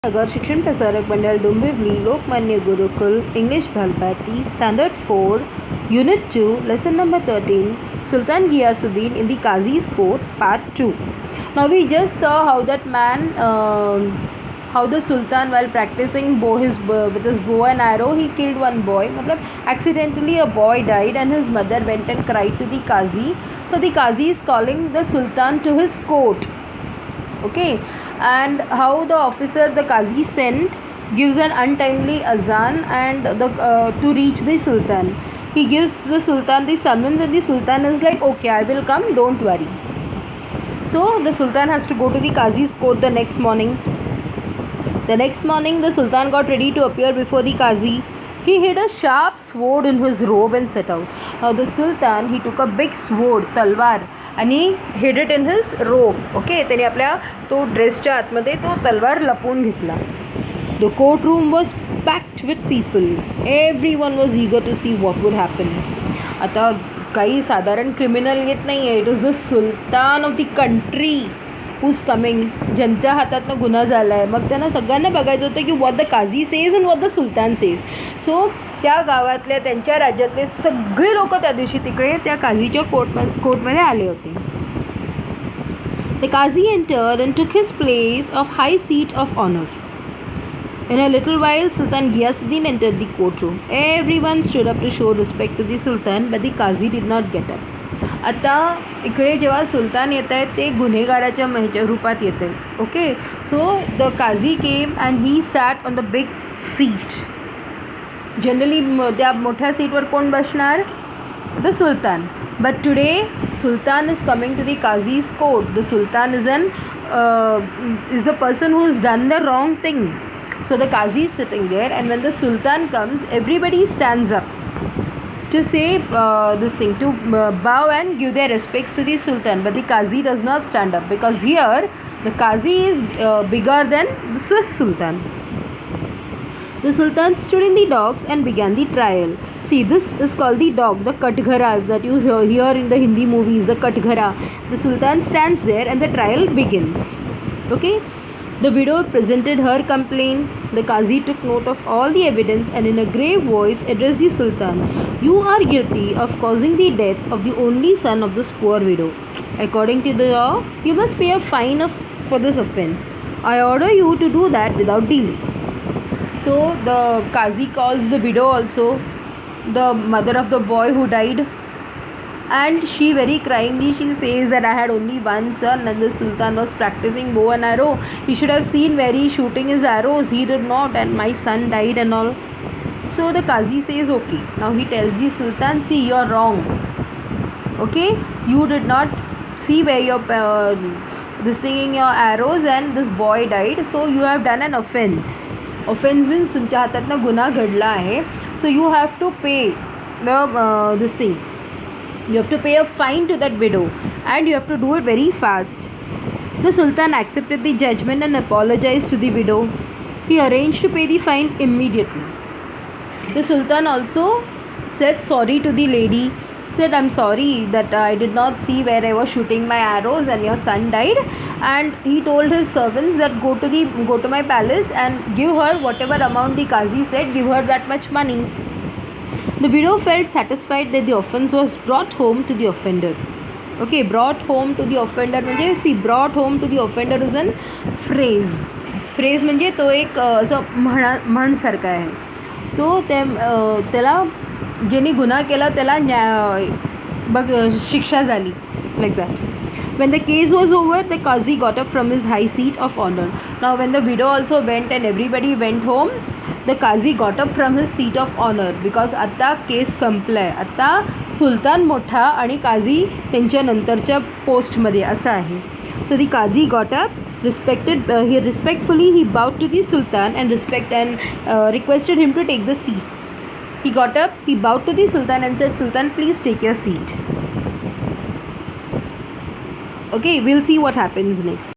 नगर शिक्षण प्रसारक मंडल Dombivli Lokmanya Gurukul English Bhalbati Standard 4 Unit 2 Lesson number 13 Sultan Ghiyasuddin in the Qazi's Court Part 2. Now we just saw how that man how the Sultan, while practicing with his bow and arrow, he killed one boy. Matlab accidentally a boy died and his mother went and cried to the Qazi. So the Qazi is calling the Sultan to his court. Okay, and how the officer the Qazi sent gives an untimely azan and to reach the Sultan. He gives the Sultan the summons and the Sultan is like, okay, I will come, don't worry. So the Sultan has to go to the Qazi's court the next morning. The next morning the Sultan got ready to appear before the Qazi. He hid a sharp sword in his robe and set out. Now the Sultan, he took a big sword, talwar, and he hid it in his robe. Okay, त्याने आपल्या तो ड्रेसच्या आतमध्ये तो तलवार लपवून घेतला. The courtroom was packed with people. Everyone was eager to see what would happen. आता काही साधारण क्रिमिनल येत नाही आहे. It is the Sultan of the country who's coming. ज्यांच्या हातातनं गुन्हा झाला आहे. मग त्यांना सगळ्यांना बघायचं होतं की what the Qazi says and what the Sultan says. So त्या गावातल्या त्यांच्या राज्यातले सगळे लोक त्या दिवशी तिकडे त्या काझीच्या कोर्टमध्ये आले होते. The Qazi entered and took his place of high seat of honor. In a little while, Sultan Ghiyasuddin entered the courtroom. Everyone stood up to show respect to the Sultan, but the Qazi did not get up. आता इकडे जेव्हा सुलतान येत आहेत ते गुन्हेगाराच्या रूपात येत आहेत. Okay, so the Qazi came and he sat on the big seat. Generally त्या मोठ्या सीटवर कोण बसणार? The sultan. But today sultan is coming to the Qazi's court. The sultan is the person who is done the wrong thing. So the Qazi is sitting there, and when the Sultan comes, everybody stands up to say this thing, to bow and give their respects to the Sultan. But the Qazi does not stand up because here the Qazi is bigger than the Swiss Sultan. The Sultan stood in the docks and began the trial. See, this is called the dock, the Katghara that you hear in the Hindi movies, the Katghara. The Sultan stands there and the trial begins. Okay. The widow presented her complaint. The Qazi took note of all the evidence and in a grave voice addressed the Sultan. You are guilty of causing the death of the only son of this poor widow. According to the law, you must pay a fine for this offence. I order you to do that without delay. So the Qazi calls the widow also, the mother of the boy who died. And she very cryingly she says that I had only one son and the Sultan was practicing bow and arrow. He should have seen where he is shooting his arrows. He did not, and my son died and all. So the Qazi says okay. Now he tells the Sultan, see, you are wrong. Okay, you did not see where your this thing in your arrows and this boy died. So you have done an offense. Offense means तुमच्या हातातनं गुन्हा घडला आहे. So you have to pay the this thing. You have to pay a fine to that widow and you have to do it very fast. The Sultan accepted the judgment and apologized to the widow. He arranged to pay the fine immediately. The Sultan also said sorry to the lady, said, I'm sorry that I did not see where I was shooting my arrows and your son died. And he told his servants that go to my palace and give her whatever amount the Qazi said, give her that much money. The widow felt satisfied that the offence was brought home to the offender. Okay, brought home to the offender म्हणजे see, brought home to the offender is an phrase. Phrase म्हणजे तो एक असं म्हणसारखं आहे. सो त्याला ज्यांनी गुन्हा केला त्याला शिक्षा झाली, like that. When the case was over, the Qazi got up from his high seat of honor. Now when the widow also went and everybody went home, the Qazi got up from his seat of honor because आता case संपलाय. आता सुलतान मोठा आणि काझी त्यांच्या नंतरच्या पोस्टमध्ये असं आहे. So the Qazi got up, respectfully he bowed to the Sultan and requested him to take the seat. He got up, he bowed to the Sultan and said, Sultan, please take your seat. Okay, we'll see what happens next.